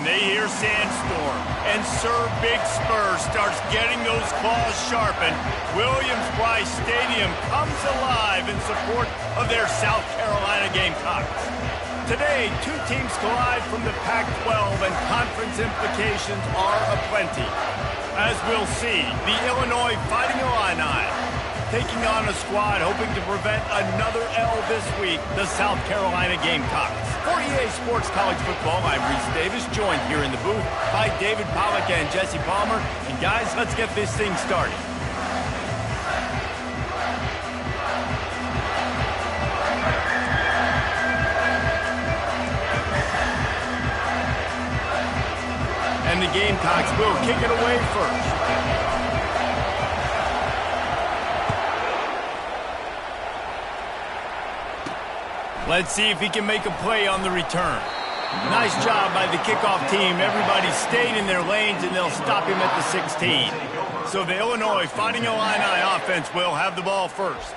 when they hear Sandstorm and Sir Big Spur starts getting those claws sharpened, Williams-Brice Stadium comes alive in support of their South Carolina Gamecocks. Today, two teams collide from the Pac-12 and conference implications are aplenty. As we'll see, the Illinois Fighting Illini taking on a squad hoping to prevent another L this week, the South Carolina Gamecocks. For EA Sports College Football, I'm Reese Davis, joined here in the booth by David Pollack and Jesse Palmer. And guys, let's get this thing started. And the Gamecocks will kick it away first. Let's see if he can make a play on the return. Nice job by the kickoff team. Everybody stayed in their lanes, and they'll stop him at the 16. So the Illinois Fighting Illini offense will have the ball first.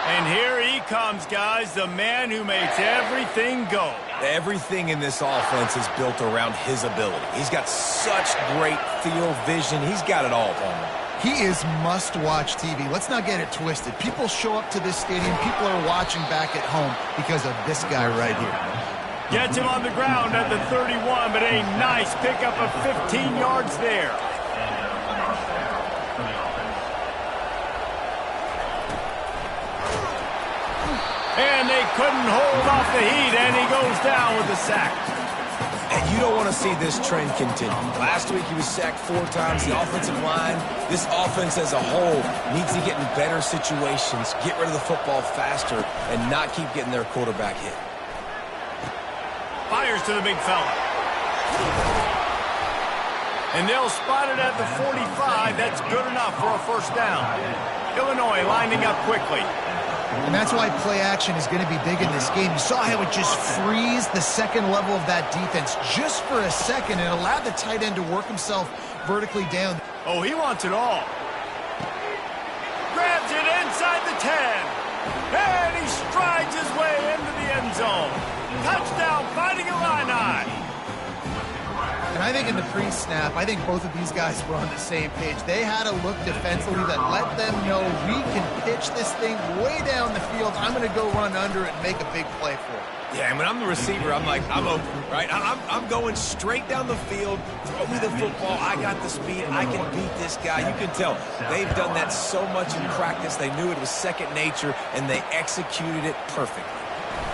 And here he comes, guys, the man who makes everything go. Everything in this offense is built around his ability. He's got such great field vision. He's got it all, Palmer. He is must-watch TV. Let's not get it twisted. People show up to this stadium. People are watching back at home because of this guy right here. Gets him on the ground at the 31, but a nice pickup of 15 yards there. And they couldn't hold off the heat, and he goes down with the sack. And you don't want to see this trend continue. Last week he was sacked 4 times. The offensive line, this offense as a whole, needs to get in better situations, get rid of the football faster, and not keep getting their quarterback hit. Fires to the big fella. And they'll spot it at the 45. That's good enough for a first down. Illinois lining up quickly. And that's why play action is going to be big in this game. You saw how it just frees the second level of that defense just for a second and allowed the tight end to work himself vertically down. Oh, he wants it all. Grabs it inside the 10. And he strides his way into the end zone. Touchdown, Fighting Illini. And I think in the pre-snap, I think both of these guys were on the same page. They had a look defensively that let them know we can pitch this thing way down the field. I'm going to go run under it and make a big play for it. Yeah, and when I'm the receiver, I'm like, I'm open, right? I'm going straight down the field. Throw me the football. I got the speed. I can beat this guy. You can tell they've done that so much in practice. They knew it was second nature, and they executed it perfectly.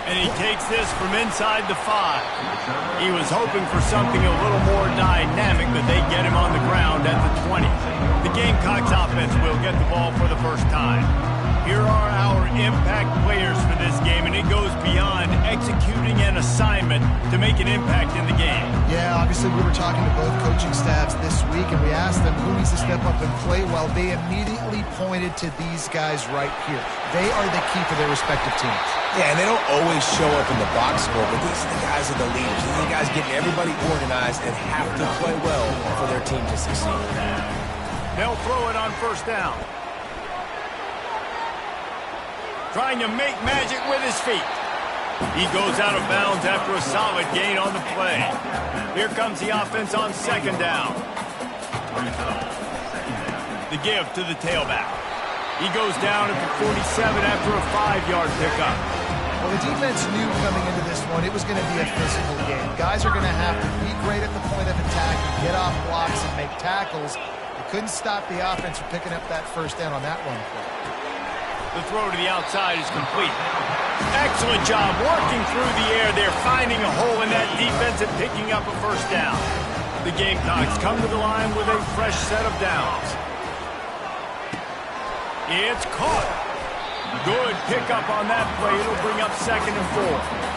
And he takes this from inside the 5. He was hoping for something a little more dynamic, but they get him on the ground at the 20. The Gamecocks offense will get the ball for the first time. Here are our impact players for this game, and it goes beyond executing an assignment to make an impact in the game. Yeah, obviously we were talking to both coaching staffs this week, and we asked them who needs to step up and play well. They immediately pointed to these guys right here. They are the key for their respective teams. Yeah, and they don't always show up in the box score, but these are the guys are the leaders. These are the guys getting everybody organized and have to play well for their team to succeed. They'll throw it on first down. Trying to make magic with his feet. He goes out of bounds after a solid gain on the play. Here comes the offense on second down. The give to the tailback. He goes down at the 47 after a 5-yard pickup. Well, the defense knew coming into this one it was going to be a physical game. Guys are going to have to be great at the point of attack and get off blocks and make tackles. They couldn't stop the offense from picking up that first down on that one play. The throw to the outside is complete. Excellent job working through the air. They're finding a hole in that defense and picking up a first down. The Gamecocks come to the line with a fresh set of downs. It's caught. Good pickup on that play. It'll bring up 2nd and 4.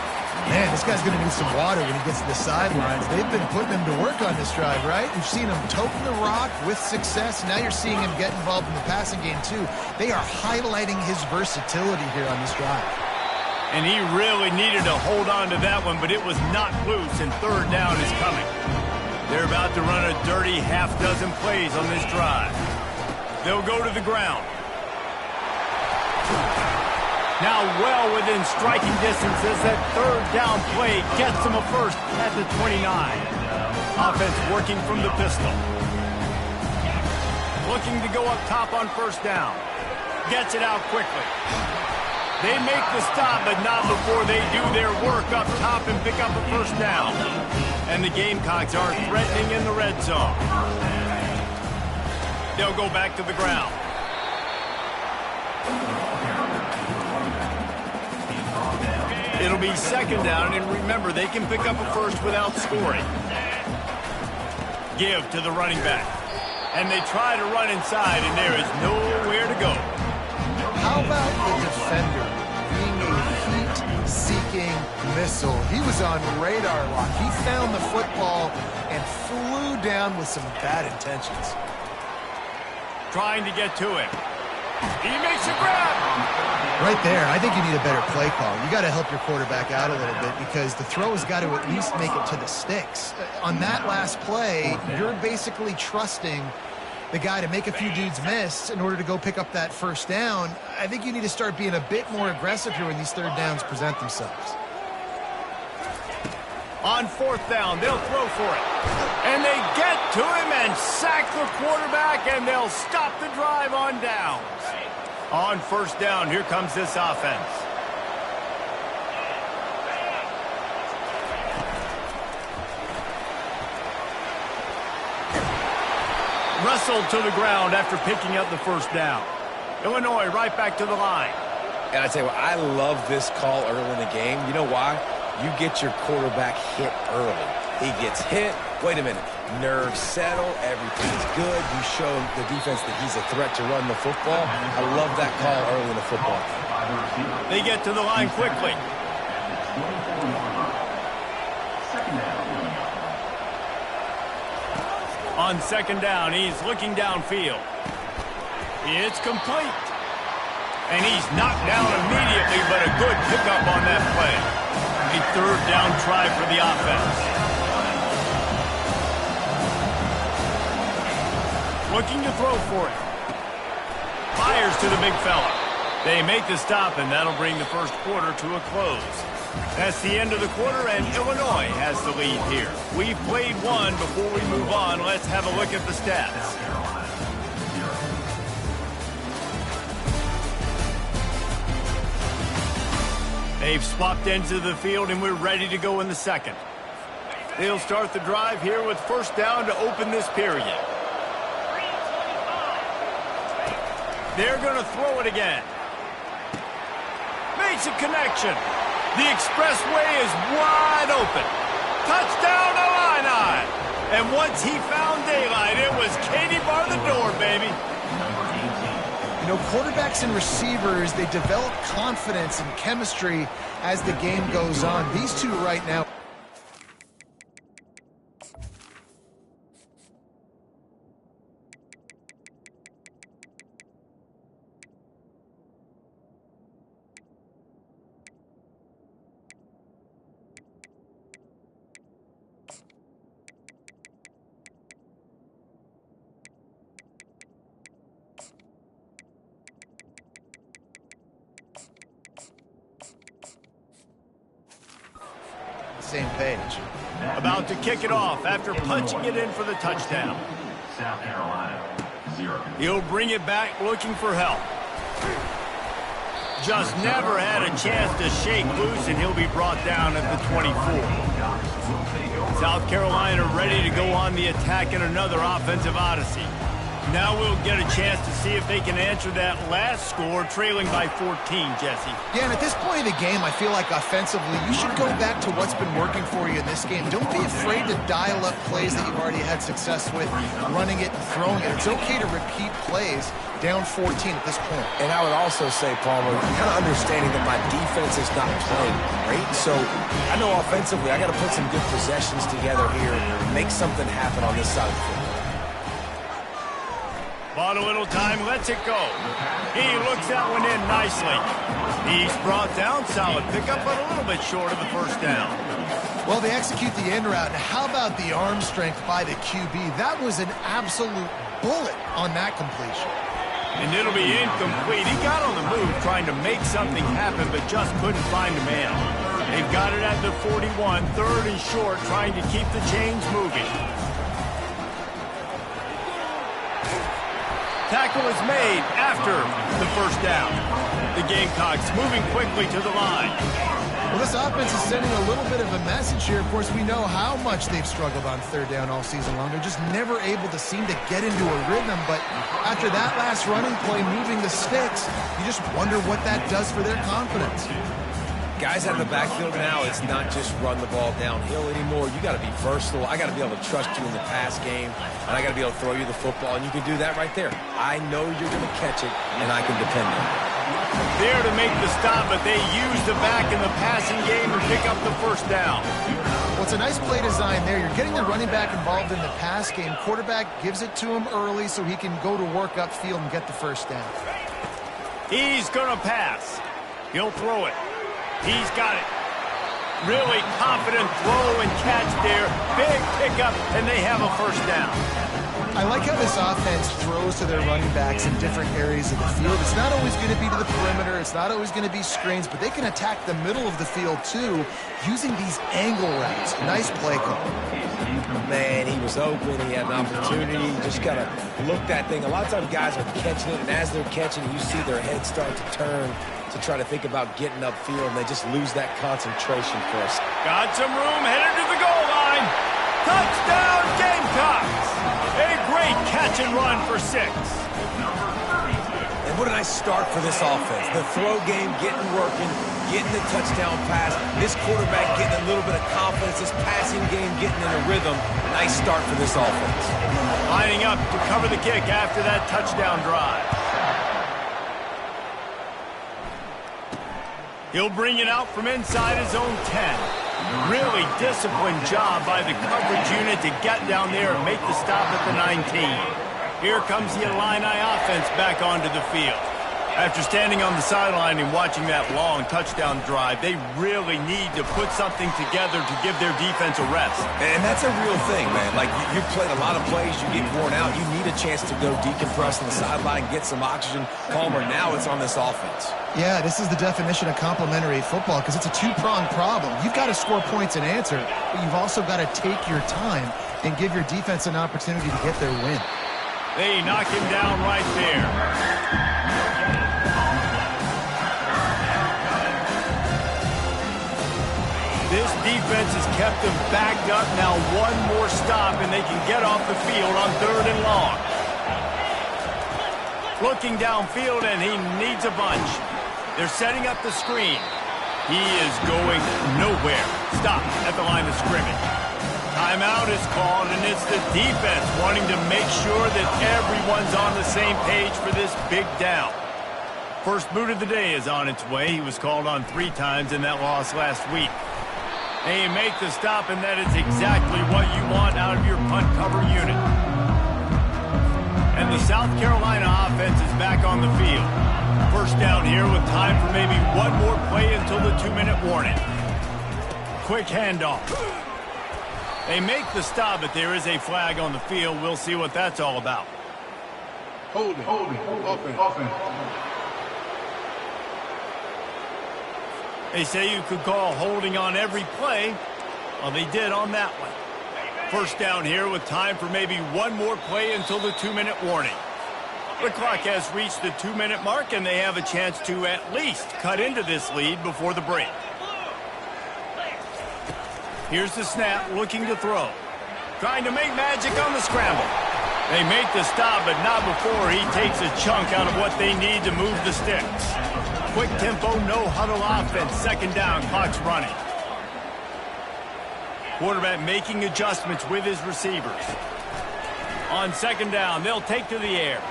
Man, this guy's going to need some water when he gets to the sidelines. They've been putting him to work on this drive, right? You've seen him toting the rock with success. Now you're seeing him get involved in the passing game, too. They are highlighting his versatility here on this drive. And he really needed to hold on to that one, but it was not loose, and third down is coming. They're about to run a dirty half-dozen plays on this drive. They'll go to the ground. Now well within striking distance as that third down play gets them a first at the 29. Offense working from the pistol. Looking to go up top on first down. Gets it out quickly. They make the stop, but not before they do their work up top and pick up a first down. And the Gamecocks are threatening in the red zone. They'll go back to the ground. It'll be second down, and remember, they can pick up a first without scoring. Give to the running back. And they try to run inside, and there is nowhere to go. How about the defender being a heat-seeking missile? He was on radar lock. He found the football and flew down with some bad intentions. Trying to get to him. He makes a grab. Right there, I think you need a better play call. You got to help your quarterback out a little bit because the throw has got to at least make it to the sticks. On that last play, you're basically trusting the guy to make a few dudes miss in order to go pick up that first down. I think you need to start being a bit more aggressive here when these third downs present themselves. On fourth down, they'll throw for it. And they get to him and sack the quarterback, and they'll stop the drive on downs. On first down, here comes this offense. Wrestled to the ground after picking up the first down. Illinois right back to the line. And I tell you what, I love this call early in the game. You know why? You get your quarterback hit early. He gets hit. Wait a minute. Nerves settle. Everything's good. You show the defense that he's a threat to run the football. I love that call early in the football game. They get to the line quickly. On second down, he's looking downfield. It's complete. And he's knocked down immediately, but a good pickup on that play. A third down try for the offense. Looking to throw for it. Fires to the big fella. They make the stop, and that'll bring the first quarter to a close. That's the end of the quarter, and Illinois has the lead here. We've played one. Before we move on, let's have a look at the stats. They've swapped ends of the field, and we're ready to go in the second. They'll start the drive here with first down to open this period. They're going to throw it again. Makes a connection. The expressway is wide open. Touchdown, Illini! And once he found daylight, it was Katie bar the door, baby. You know, quarterbacks and receivers, they develop confidence and chemistry as the game goes on. These two right now. Same page. About to kick it off after punching it in for the touchdown. South Carolina, 0. He'll bring it back looking for help. Just never had a chance to shake loose, and he'll be brought down at the 24. South Carolina ready to go on the attack in another offensive odyssey. Now we'll get a chance to see if they can answer that last score, trailing by 14, Jesse. Yeah, and at this point of the game, I feel like offensively, you should go back to what's been working for you in this game. Don't be afraid to dial up plays that you've already had success with, running it and throwing it. It's okay to repeat plays down 14 at this point. And I would also say, Palmer, kind of understanding that my defense is not playing great. So I know offensively, I got to put some good possessions together here, make something happen on this side of the football. Bought a little time, lets it go. He looks that one in nicely. He's brought down, solid pickup, but a little bit short of the first down. Well, they execute the end route. Now, how about the arm strength by the QB? That was an absolute bullet on that completion. And it'll be incomplete. He got on the move trying to make something happen, but just couldn't find a man. They've got it at the 41, third and short, trying to keep the chains moving. Tackle is made after the first down. The Gamecocks moving quickly to the line. Well, this offense is sending a little bit of a message here. Of course, we know how much they've struggled on third down all season long. They're just never able to seem to get into a rhythm. But after that last running play, moving the sticks, you just wonder what that does for their confidence. Guys out of the backfield now, it's not just run the ball downhill anymore. You got to be versatile. I got to be able to trust you in the pass game, and I got to be able to throw you the football, and you can do that right there. I know you're going to catch it, and I can depend on it. There to make the stop, but they use the back in the passing game and pick up the first down. Well, it's a nice play design there. You're getting the running back involved in the pass game. Quarterback gives it to him early so he can go to work upfield and get the first down. He's going to pass. He'll throw it. He's got it. Really confident throw and catch there. Big pickup, and they have a first down. I like how this offense throws to their running backs in different areas of the field. It's not always going to be to the perimeter. It's not always going to be screens, but they can attack the middle of the field, too, using these angle routes. Nice play call. Man, he was open. He had an opportunity. You just got to look that thing. A lot of times guys are catching it, and as they're catching it, you see their head start to turn to try to think about getting upfield, and they just lose that concentration for us. Got some room, headed to the goal line. Touchdown, Gamecocks! A great catch and run for 6. And what a nice start for this offense. The throw game getting working, getting the touchdown pass. This quarterback getting a little bit of confidence. This passing game getting in a rhythm. Nice start for this offense. Lining up to cover the kick after that touchdown drive. He'll bring it out from inside his own 10. Really disciplined job by the coverage unit to get down there and make the stop at the 19. Here comes the Illini offense back onto the field. After standing on the sideline and watching that long touchdown drive, they really need to put something together to give their defense a rest. And that's a real thing, man. Like, you've played a lot of plays, you get worn out, you need a chance to go decompress on the sideline, get some oxygen. Palmer, now it's on this offense. Yeah, this is the definition of complementary football because it's a two-pronged problem. You've got to score points and answer, but you've also got to take your time and give your defense an opportunity to get their win. They knock him down right there. This defense has kept them backed up. Now one more stop, and they can get off the field on 3rd and long. Looking downfield, and he needs a bunch. They're setting up the screen. He is going nowhere. Stop at the line of scrimmage. Timeout is called, and it's the defense wanting to make sure that everyone's on the same page for this big down. First boot of the day is on its way. He was called on 3 times in that loss last week. They make the stop, and that is exactly what you want out of your punt cover unit. And the South Carolina offense is back on the field. First down here with time for maybe one more play until the 2-minute warning. Quick handoff. They make the stop, but there is a flag on the field. We'll see what that's all about. Holding, offense. They say you could call holding on every play. Well, they did on that one. First down here with time for maybe one more play until the 2-minute warning. The clock has reached the 2-minute mark, and they have a chance to at least cut into this lead before the break. Here's the snap, looking to throw. Trying to make magic on the scramble. They make the stop, but not before he takes a chunk out of what they need to move the sticks. Quick tempo, no huddle offense. Second down, clock's running. Quarterback making adjustments with his receivers. On second down, they'll take to the air.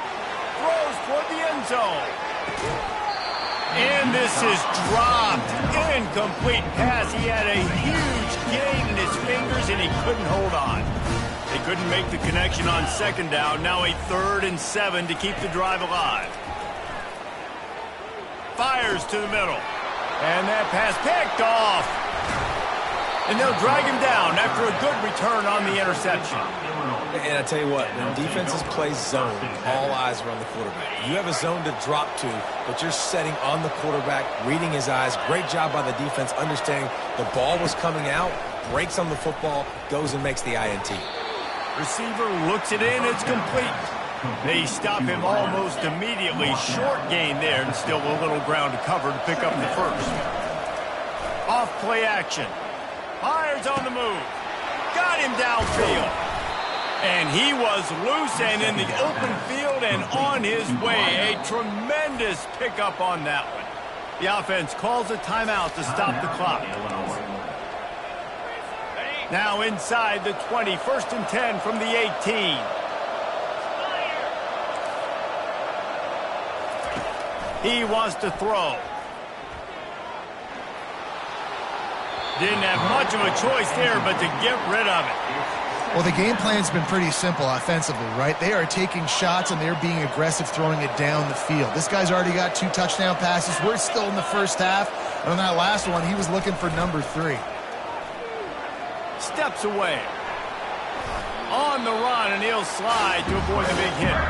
Throws toward the end zone. And this is dropped. Incomplete pass. He had a huge gain in his fingers, and he couldn't hold on. They couldn't make the connection on second down. Now a 3rd and 7 to keep the drive alive. Fires to the middle. And that pass picked off. And they'll drag him down after a good return on the interception. And I tell you what, when defenses play zone, all eyes are on the quarterback. You have a zone to drop to, but you're setting on the quarterback, reading his eyes. Great job by the defense, understanding the ball was coming out, breaks on the football, goes and makes the INT. Receiver looks it in, it's complete. They stop him almost immediately. Short gain there, and still a little ground to cover to pick up the first. Off play action. Fires on the move. Got him downfield. And he was loose and in the open field and on his way. A tremendous pickup on that one. The offense calls a timeout to stop the clock. Now inside the 20, 1st and 10 from the 18. He wants to throw. Didn't have much of a choice there, but to get rid of it. Well, the game plan's been pretty simple offensively, right? They are taking shots, and they're being aggressive, throwing it down the field. This guy's already got 2 touchdown passes. We're still in the first half. And on that last one, he was looking for number 3. Steps away. On the run, and he'll slide to avoid the big hit.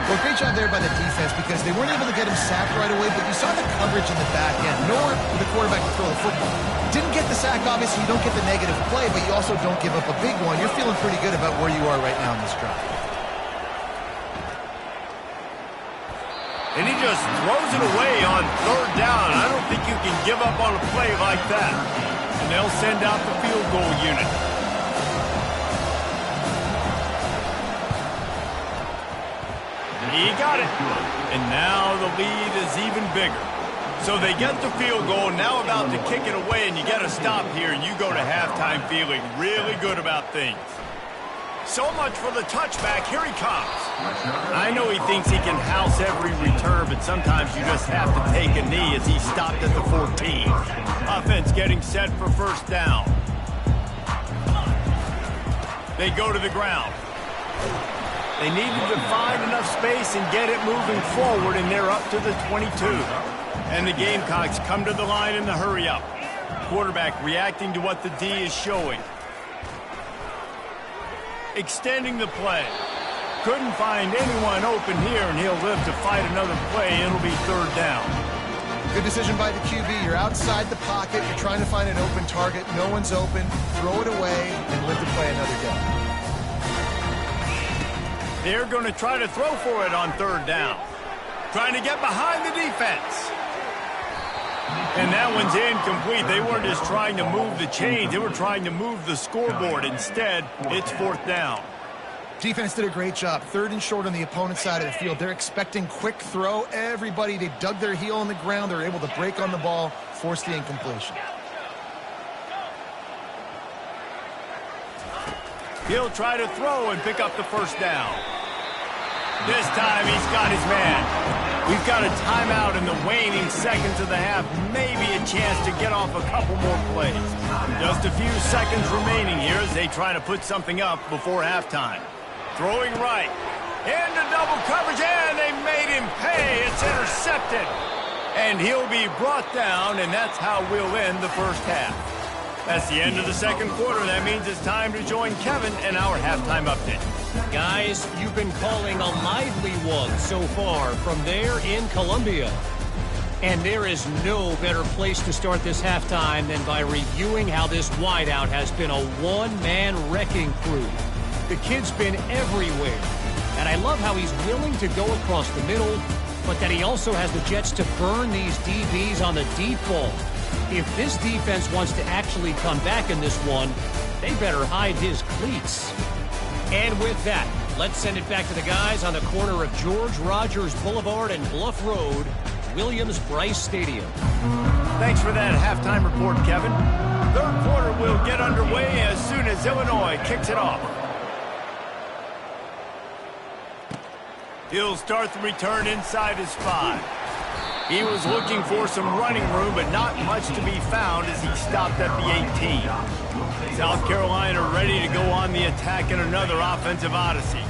Well, great job there by the defense because they weren't able to get him sacked right away, but you saw the coverage in the back end. Nowhere for the quarterback to throw the football. Didn't get the sack, obviously. You don't get the negative play, but you also don't give up a big one. You're feeling pretty good about where you are right now in this drive. And he just throws it away on 3rd down. I don't think you can give up on a play like that. And they'll send out the field goal unit. He got it. And now the lead is even bigger. So they get the field goal, now about to kick it away, and you get a stop here, and you go to halftime feeling really good about things. So much for the touchback. Here he comes. I know he thinks he can house every return, but sometimes you just have to take a knee as he stopped at the 14. Offense getting set for 1st down. They go to the ground. They needed to find enough space and get it moving forward, and they're up to the 22. And the Gamecocks come to the line in the hurry-up. Quarterback reacting to what the D is showing. Extending the play. Couldn't find anyone open here, and he'll live to fight another play. It'll be 3rd down. Good decision by the QB. You're outside the pocket. You're trying to find an open target. No one's open. Throw it away and live to play another down. They're going to try to throw for it on 3rd down. Trying to get behind the defense. And that one's incomplete. They weren't just trying to move the chains. They were trying to move the scoreboard. Instead, it's 4th down. Defense did a great job. 3rd and short on the opponent's side of the field. They're expecting quick throw. Everybody, they dug their heel on the ground. They're able to break on the ball, force the incompletion. He'll try to throw and pick up the 1st down. This time he's got his man. We've got a timeout in the waning seconds of the half. Maybe a chance to get off a couple more plays. Just a few seconds remaining here as they try to put something up before halftime. Throwing right. Into double coverage, and they made him pay. It's intercepted. And he'll be brought down, and that's how we'll end the 1st half. That's the end of the 2nd quarter. That means it's time to join Kevin and our halftime update. Guys, you've been calling a lively one so far from there in Columbia. And there is no better place to start this halftime than by reviewing how this wideout has been a one-man wrecking crew. The kid's been everywhere. And I love how he's willing to go across the middle, but that he also has the jets to burn these DBs on the deep ball. If this defense wants to actually come back in this one, they better hide his cleats. And with that, let's send it back to the guys on the corner of George Rogers Boulevard and Bluff Road, Williams-Brice Stadium. Thanks for that halftime report, Kevin. 3rd quarter will get underway as soon as Illinois kicks it off. He'll start the return inside his 5. He was looking for some running room, but not much to be found as he stopped at the 18. South Carolina ready to go on the attack in another offensive odyssey.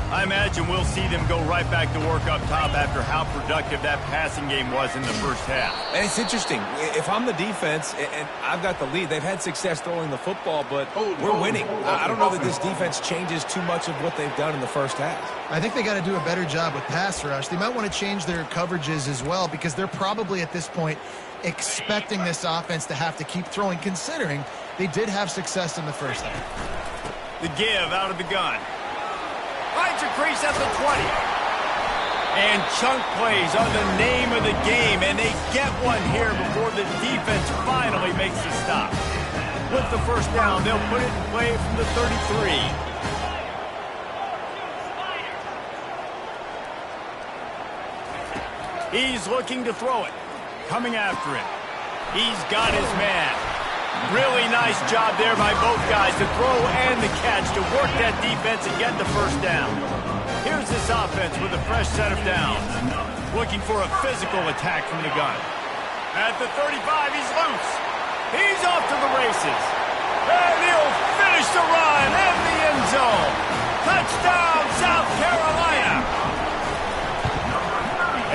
I imagine we'll see them go right back to work up top after how productive that passing game was in the 1st half. And it's interesting. If I'm the defense and I've got the lead, they've had success throwing the football, but we're winning. I don't know that this defense changes too much of what they've done in the 1st half. I think they got to do a better job with pass rush. They might want to change their coverages as well because they're probably at this point expecting this offense to have to keep throwing, considering they did have success in the 1st half. The give out of the gun. Finds a crease at the 20. And chunk plays are the name of the game, and they get one here before the defense finally makes the stop. With the first down, they'll put it in play from the 33. He's looking to throw it. Coming after him. He's got his man. Really nice job there by both guys to throw and the catch to work that defense and get the first down. Here's this offense with a fresh set of downs. Looking for a physical attack from the gun. At the 35, he's loose. He's off to the races. And he'll finish the run in the end zone. Touchdown, South Carolina.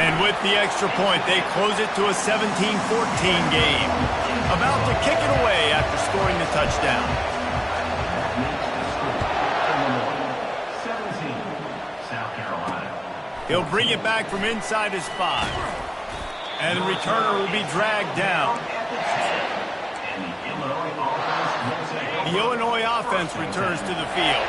And with the extra point, they close it to a 17-14 game. About to kick it away after scoring the touchdown. 17, South Carolina. He'll bring it back from inside his 5. And the returner will be dragged down. The Illinois offense returns to the field.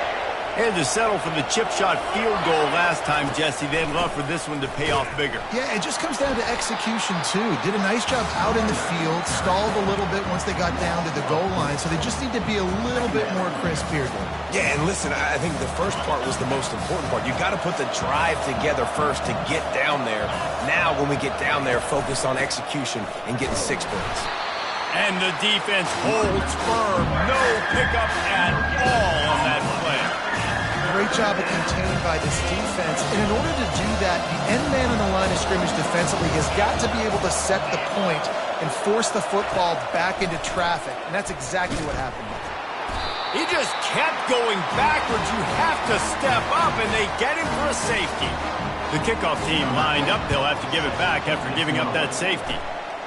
They had to settle for the chip shot field goal last time, Jesse. They'd love for this one to pay off bigger. Yeah, it just comes down to execution, too. Did a nice job out in the field, stalled a little bit once they got down to the goal line, so they just need to be a little bit more crisp here. Yeah, and listen, I think the first part was the most important part. You got to put the drive together first to get down there. Now, when we get down there, focus on execution and getting 6 points. And the defense holds firm. No pickup at all on that play. Great job of containing by this defense. And in order to do that, the end man on the line of scrimmage defensively has got to be able to set the point and force the football back into traffic. And that's exactly what happened. He just kept going backwards. You have to step up, and they get him for a safety. The kickoff team lined up. They'll have to give it back after giving up that safety.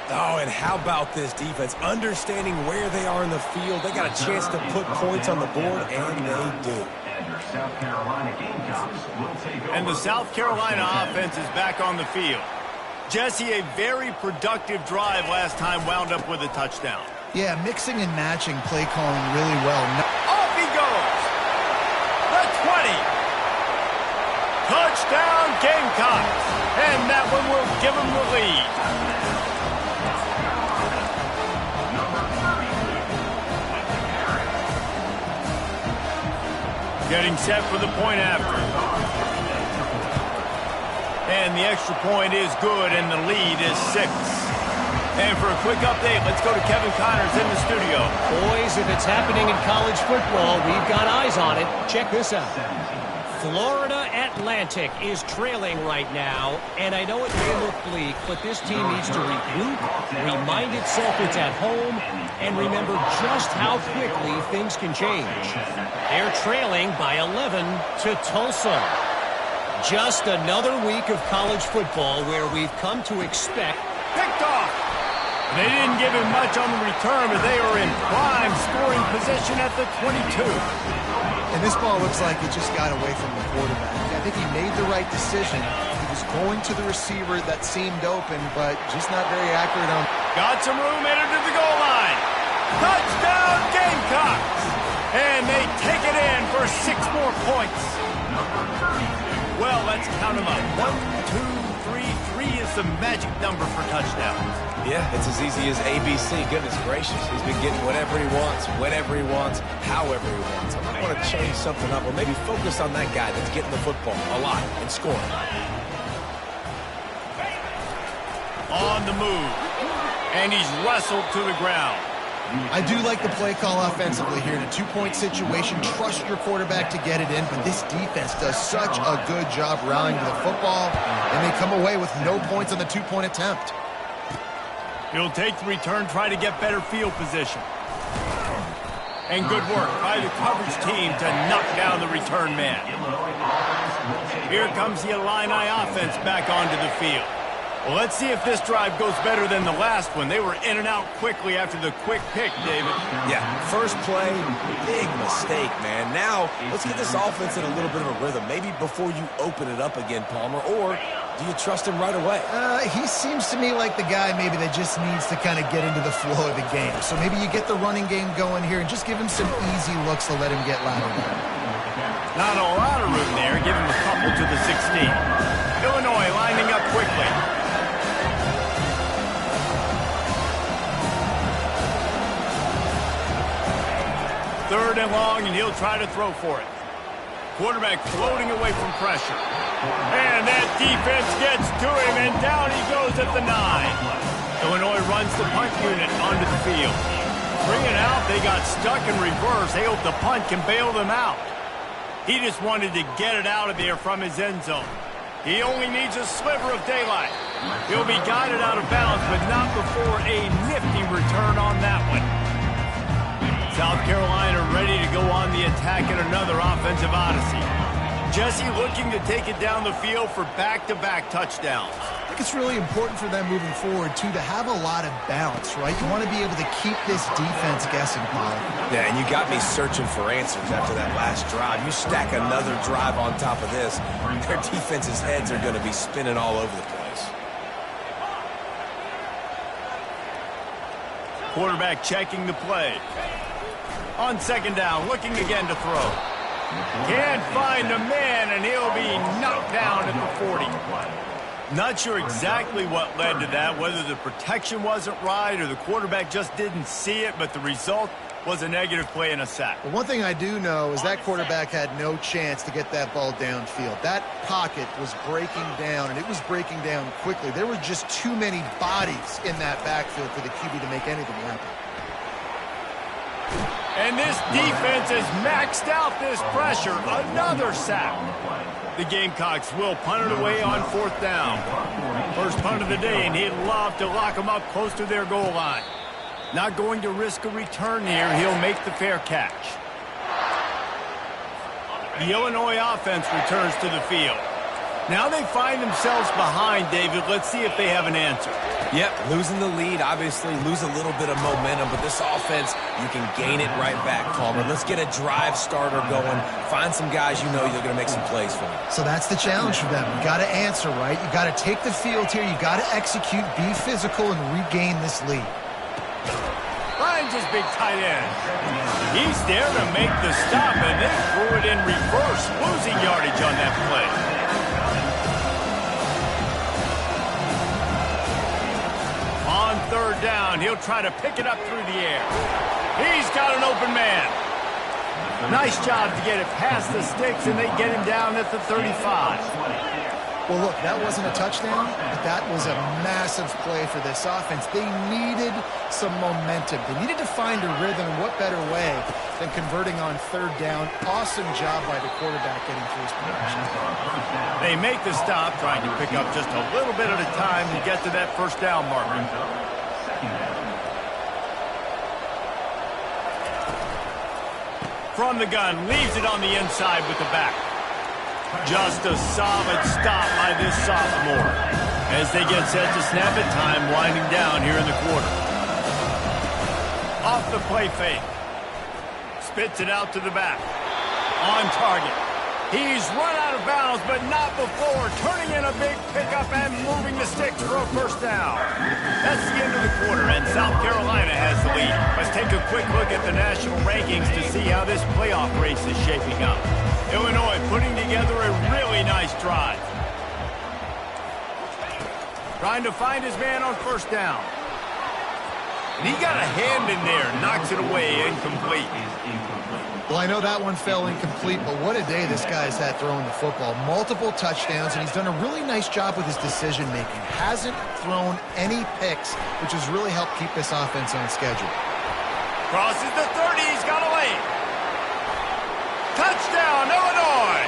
Oh, and how about this defense? Understanding where they are in the field. They got a chance to put points on the board, and they do. And the South Carolina offense is back on the field. Jesse, a very productive drive last time wound up with a touchdown. Yeah, mixing and matching play calling really well. Off he goes. The 20. Touchdown Gamecocks. And that one will give them the lead. Getting set for the point after. And the extra point is good, and the lead is 6. And for a quick update, let's go to Kevin Connors in the studio. Boys, if it's happening in college football, we've got eyes on it. Check this out. Florida Atlantic is trailing right now, and I know it may look bleak, but this team needs to regroup, remind itself it's at home, and remember just how quickly things can change. They're trailing by 11 to Tulsa. Just another week of college football where we've come to expect. Picked off. They didn't give him much on the return, but they are in prime scoring position at the 22. And this ball looks like it just got away from the quarterback. I think he made the right decision. He was going to the receiver that seemed open, but just not very accurate on. Got some room, headed to the goal line. Touchdown Gamecocks! And they take it in for 6 more points. Well, let's count them up. 1, 2, 3. 3 is the magic number for touchdowns. Yeah, it's as easy as ABC. Goodness gracious. He's been getting whatever he wants, whenever he wants, however he wants. I might want to change something up or maybe focus on that guy that's getting the football a lot and scoring. On the move. And he's wrestled to the ground. I do like the play call offensively here in a 2-point situation. Trust your quarterback to get it in, but this defense does such a good job rallying to the football, and they come away with no points on the 2-point attempt. He'll take the return, try to get better field position. And good work by the coverage team to knock down the return man. Here comes the Illini offense back onto the field. Well, let's see if this drive goes better than the last one. They were in and out quickly after the quick pick, David. Yeah, first play, big mistake, man. Now, let's get this offense in a little bit of a rhythm. Maybe before you open it up again, Palmer, or do you trust him right away? He seems to me like the guy maybe that just needs to kind of get into the flow of the game. So maybe you get the running game going here and just give him some easy looks to let him get louder. Not a lot of room there. Give him a couple to the 16. Illinois lining up quickly. Third and long, and he'll try to throw for it. Quarterback floating away from pressure. And that defense gets to him, and down he goes at the 9. Illinois runs the punt unit onto the field. Bring it out. They got stuck in reverse. They hope the punt can bail them out. He just wanted to get it out of there from his end zone. He only needs a sliver of daylight. He'll be guided out of bounds, but not before a nifty return on that one. South Carolina ready to go on the attack in another offensive odyssey. Jesse looking to take it down the field for back-to-back touchdowns. I think it's really important for them moving forward, too, to have a lot of balance, right? You want to be able to keep this defense guessing, Paul. Yeah, and you got me searching for answers after that last drive. You stack another drive on top of this, their defense's heads are going to be spinning all over the place. Quarterback checking the play. On second down, looking again to throw. Can't find a man, and he'll be knocked down at the 40. Not sure exactly what led to that, whether the protection wasn't right or the quarterback just didn't see it, but the result was a negative play and a sack. Well, one thing I do know is that quarterback had no chance to get that ball downfield. That pocket was breaking down, and it was breaking down quickly. There were just too many bodies in that backfield for the QB to make anything happen. And this defense has maxed out this pressure. Another sack. The Gamecocks will punt it away on fourth down. First punt of the day, and he'd love to lock them up close to their goal line. Not going to risk a return here. He'll make the fair catch. The Illinois offense returns to the field. Now they find themselves behind, David. Let's see if they have an answer. Yep, losing the lead, obviously lose a little bit of momentum, but this offense, you can gain it right back, Palmer. Let's get a drive starter going. Find some guys you know you're going to make some plays for. So that's the challenge for them. You got to answer, right? You got to take the field here. You got to execute, be physical, and regain this lead. Finds his big tight end. He's there to make the stop, and they threw it in reverse, losing yardage on that play. On third down, he'll try to pick it up through the air. He's got an open man. Nice job to get it past the sticks, and they get him down at the 35. Well, look, that wasn't a touchdown, but that was a massive play for this offense. They needed some momentum. They needed to find a rhythm, and what better way than converting on third down. Awesome job by the quarterback getting through his progression. They make the stop, trying to pick up just a little bit at a time to get to that first down marker. From the gun, leaves it on the inside with the back. Just a solid stop by this sophomore. As they get set to snap it, time winding down here in the quarter. Off the play fake. Spits it out to the back. On target. He's run out of bounds, but not before. Turning in a big pickup and moving the sticks for a first down. That's the end of the quarter, and South Carolina has the lead. Let's take a quick look at the national rankings to see how this playoff race is shaping up. Illinois putting together a really nice drive. Trying to find his man on first down. And he got a hand in there, knocks it away, incomplete. Well, I know that one fell incomplete, but what a day this guy's had throwing the football. Multiple touchdowns, and he's done a really nice job with his decision-making. Hasn't thrown any picks, which has really helped keep this offense on schedule. Crosses the 30, he's got a lane. Touchdown, Illinois!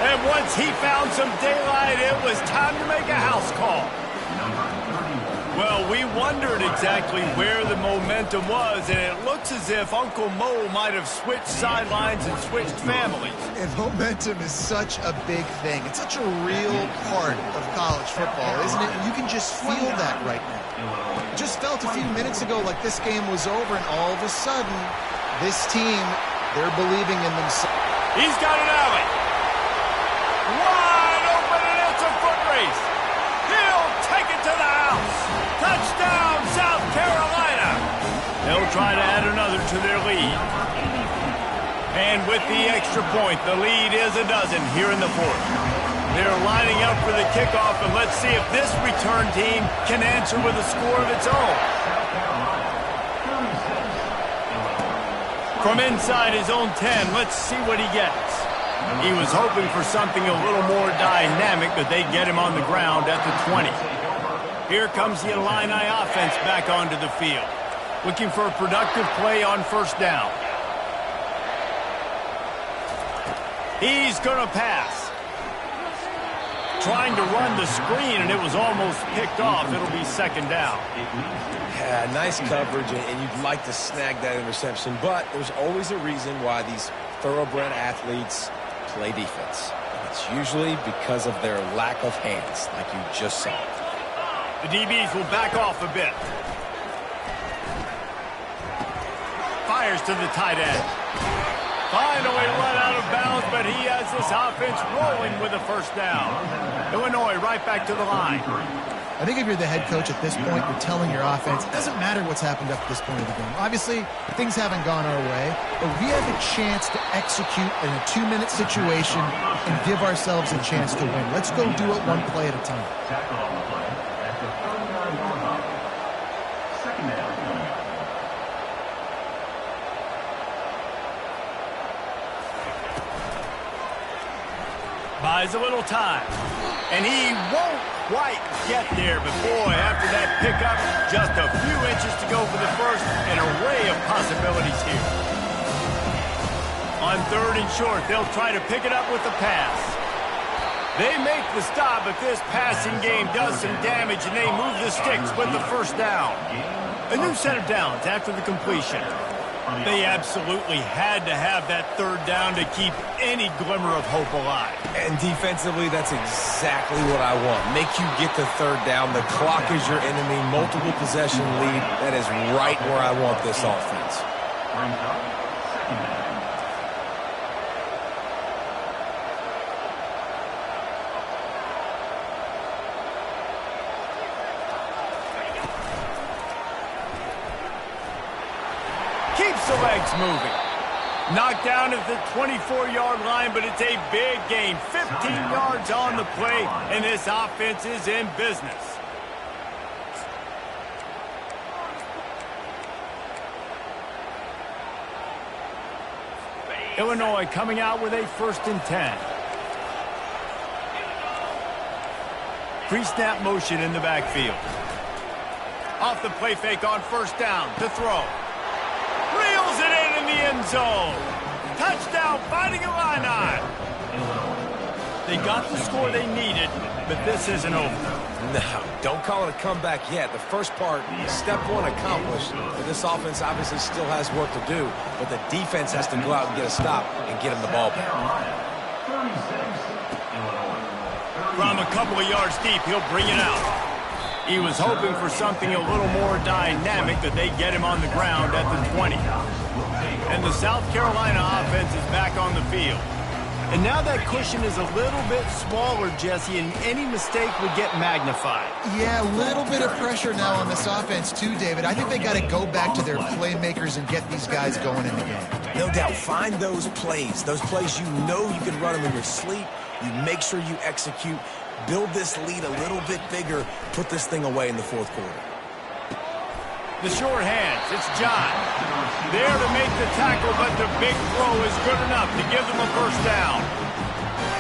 And once he found some daylight, it was time to make a house call. Well, we wondered exactly where the momentum was, and it looks as if Uncle Mo might have switched sidelines and switched families. And momentum is such a big thing. It's such a real part of college football, isn't it? And you can just feel that right now. Just felt a few minutes ago like this game was over, and all of a sudden, this team, they're believing in themselves. He's got an alley. Wide open, and it's a foot race. He'll take it to the house. Touchdown, South Carolina. They'll try to add another to their lead. And with the extra point, the lead is a dozen here in the fourth. They're lining up for the kickoff, and let's see if this return team can answer with a score of its own. From inside his own 10, let's see what he gets. He was hoping for something a little more dynamic, but they get him on the ground at the 20. Here comes the Illini offense back onto the field, looking for a productive play on first down. He's going to pass. Trying to run the screen, and it was almost picked off. It'll be second down. Yeah, nice coverage, and you'd like to snag that interception, but there's always a reason why these thoroughbred athletes play defense. And it's usually because of their lack of hands, like you just saw. The DBs will back off a bit. Fires to the tight end. Finally run out of bounds, but he has this offense rolling with a first down. Illinois right back to the line. I think if you're the head coach at this point, you're telling your offense, it doesn't matter what's happened up to this point of the game. Obviously, things haven't gone our way, but we have a chance to execute in a 2-minute situation and give ourselves a chance to win. Let's go do it one play at a time. Tackle on the play at the 39-yard line. Second down. Buys a little time. And he won't quite get there. But boy, after that pickup, just a few inches to go for the first. An array of possibilities here. On third and short, they'll try to pick it up with the pass. They make the stop, but this passing game does some damage, and they move the sticks with the first down. A new set of downs after the completion. They absolutely had to have that third down to keep any glimmer of hope alive. And defensively, that's exactly what I want. Make you get the third down. The clock is your enemy. Multiple possession lead. That is right where I want this offense. Brings up second down. Keeps the legs moving. Knocked down at the 24-yard line, but it's a big gain. 15 yards on the play, and this offense is in business. Illinois coming out with a 1st and 10. Pre-snap motion in the backfield. Off the play fake on first down to throw. Reels it in the end zone. Touchdown, Fighting Illini. They got the score they needed, but this isn't over. No, don't call it a comeback yet. The first part, step one accomplished. But this offense obviously still has work to do. But the defense has to go out and get a stop and get him the ball back. From a couple of yards deep, he'll bring it out. He was hoping for something a little more dynamic, but they get him on the ground at the 20. And the South Carolina offense is back on the field. And now that cushion is a little bit smaller, Jesse, and any mistake would get magnified. Yeah, a little bit of pressure now on this offense too, David. I think they got to go back to their playmakers and get these guys going in the game. No doubt. Find those plays you know you can run them in your sleep. You make sure you execute. Build this lead a little bit bigger. Put this thing away in the fourth quarter. The short hands, it's John. There to make the tackle, but the big throw is good enough to give them a first down.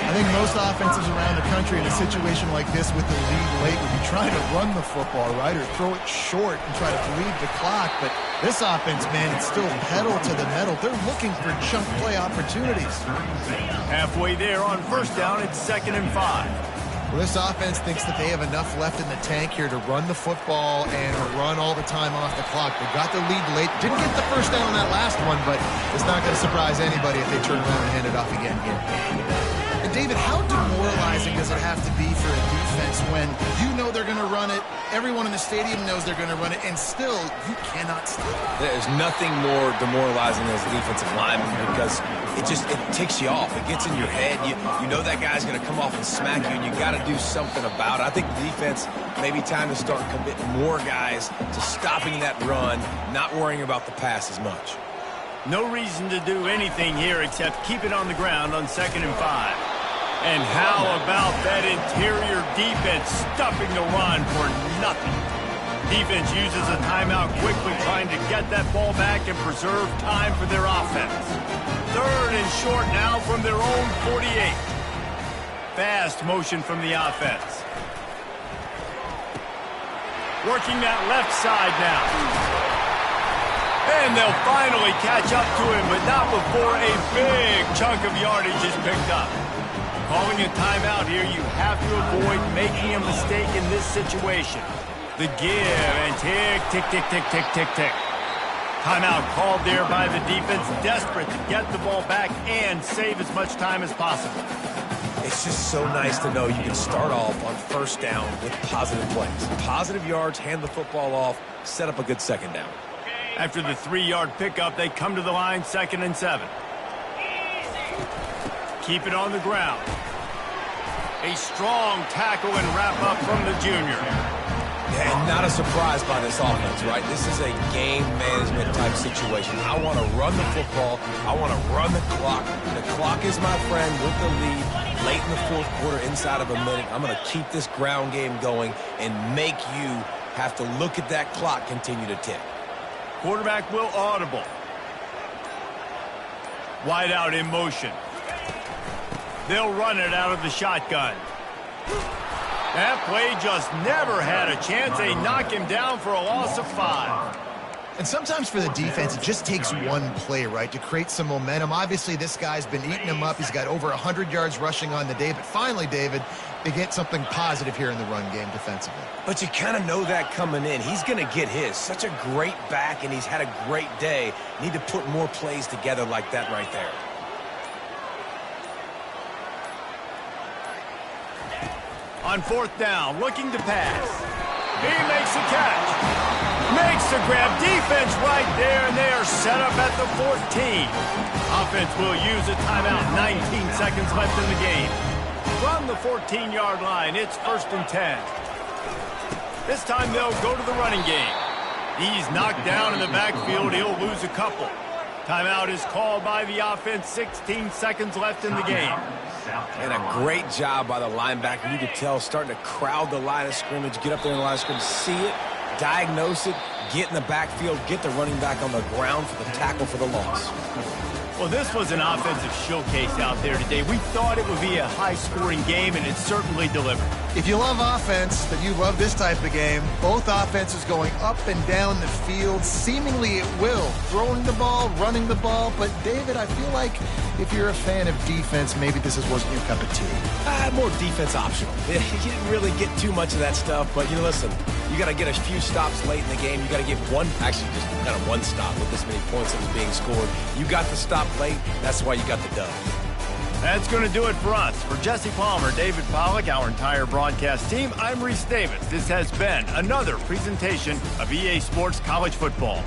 I think most offenses around the country in a situation like this with the lead late would be trying to run the football, right, or throw it short and try to bleed the clock. But this offense, man, it's still pedal to the metal. They're looking for chunk play opportunities. Halfway there on first down, it's 2nd and 5. Well, this offense thinks that they have enough left in the tank here to run the football and run all the time off the clock. They got the lead late. Didn't get the first down on that last one, but it's not going to surprise anybody if they turn around and hand it off again here. And David, how demoralizing does it have to be for a defense when you know they're going to run it, everyone in the stadium knows they're going to run it, and still you cannot stop it? There's nothing more demoralizing as a defensive lineman because it takes you off. It gets in your head. You know that guy's going to come off and smack you, and you got to do something about it. I think the defense maybe time to start committing more guys to stopping that run, not worrying about the pass as much. No reason to do anything here except keep it on the ground on 2nd and 5. And how about that interior defense stuffing the run for nothing? Defense uses a timeout quickly, trying to get that ball back and preserve time for their offense. 3rd and short now from their own 48. Fast motion from the offense. Working that left side now. And they'll finally catch up to him, but not before a big chunk of yardage is picked up. Calling a timeout here, you have to avoid making a mistake in this situation. The give and tick, tick, tick, tick, tick, tick, tick. Timeout called there by the defense, desperate to get the ball back and save as much time as possible. It's just so nice to know you can start off on 1st down with positive plays. Positive yards, hand the football off, set up a good 2nd down. After the 3-yard pickup, they come to the line, 2nd and 7. Keep it on the ground. A strong tackle and wrap up from the junior. And not a surprise by this offense, right? This is a game management type situation. I want to run the football. I want to run the clock. The clock is my friend with the lead. Late in the 4th quarter, inside of a minute, I'm going to keep this ground game going and make you have to look at that clock continue to tick. Quarterback will audible. Wide out in motion. They'll run it out of the shotgun. That play just never had a chance. They knock him down for a loss of 5. And sometimes for the defense, it just takes one play, right, to create some momentum. Obviously, this guy's been eating him up. He's got over 100 yards rushing on the day. But finally, David, they get something positive here in the run game defensively. But you kind of know that coming in. He's going to get his. Such a great back, and he's had a great day. Need to put more plays together like that right there. On 4th down, looking to pass. He makes the catch. Makes the grab. Defense right there, and they are set up at the 14. Offense will use a timeout. 19 seconds left in the game. From the 14-yard line, it's 1st and 10. This time they'll go to the running game. He's knocked down in the backfield. He'll lose a couple. Timeout is called by the offense. 16 seconds left in the game. And a great job by the linebacker. You could tell starting to crowd the line of scrimmage, get up there in the line of scrimmage, see it, diagnose it, get in the backfield, get the running back on the ground for the tackle for the loss. Well, this was an offensive showcase out there today. We thought it would be a high-scoring game, and it certainly delivered. If you love offense, then you love this type of game. Both offenses going up and down the field, seemingly at will. Throwing the ball, running the ball. But, David, I feel like if you're a fan of defense, maybe this wasn't your cup of tea. More defense optional. You didn't really get too much of that stuff. But, listen, you got to get a few stops late in the game. You got to get just kind of one stop with this many points that was being scored. You got the stop late. That's why you got the dub. That's going to do it for us. For Jesse Palmer, David Pollack, our entire broadcast team, I'm Reese Davis. This has been another presentation of EA Sports College Football.